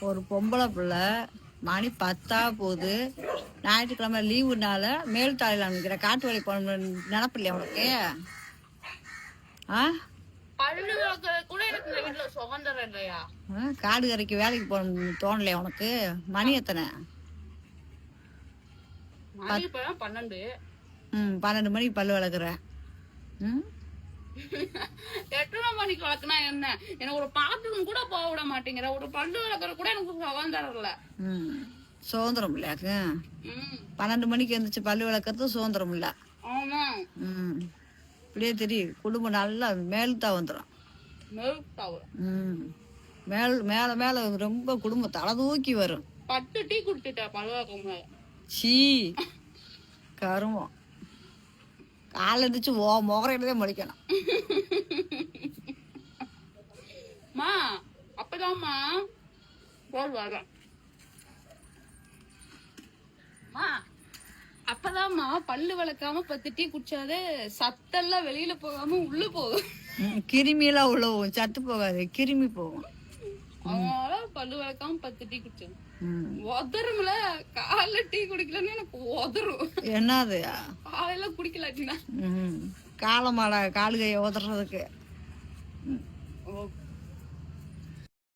ஒரு பொம்பளை பிள்ளை மணி 10 போகுது, ஞாயிற்றுக்கிழமை லீவுனால மேல் தாழையில் நிற்கிற காட்டு வேலை போகணும்னு நினப்பு இல்லையா உனக்கு? காடு கரைக்கு வேலைக்கு போகணும்னு தோணலையா உனக்கு? மணி எத்தனை? 12 மணிக்கு பல்லு விளக்குற. 8 மணிக்கு வளர்க்குனா என்ன? எனக்கு ஒரு பாத்ரூம் கூட போக விட மாட்டேங்கிற, ஒரு பல்லு வளர்க்குற கூட எனக்கு சுதந்திரம் இல்ல. சுதந்திரம் இல்லையாக்கு? 12 மணிக்கு எழுந்திரிச்சு பல்லு விளக்குறது சுதந்திரம் இல்ல. ஆமா. இப்படியே தெரியும், குடும்பம் நல்லா மேல்தா வந்துடும். மேல மேல ரொம்ப குடும்பம் தலை தூக்கி வரும். 10 டீ குடிச்சிட்டேன் பல்லு விளக்கம். சீ கருமம். கால இருந்துச்சு முகரையிலே முடிக்கணும். அப்பதாம்மா வரேன். அப்பதாம்மா பல்லு விளக்காம 10 டீ குடிச்சாலே சத்தெல்லாம் வெளியில போகாம உள்ள போகும். கிருமியெல்லாம் உள்ள போகும், சத்து போகாது, கிருமி போகும். அதனால பல்லு விளக்காம 10 டீ குடிச்சேன். உதரும்ல, காலைல டீ குடிக்கலன்னு எனக்கு உதரும். என்னது காலையில குடிக்கலாட்டினா காலமாட காலு கைய உதறதுக்கு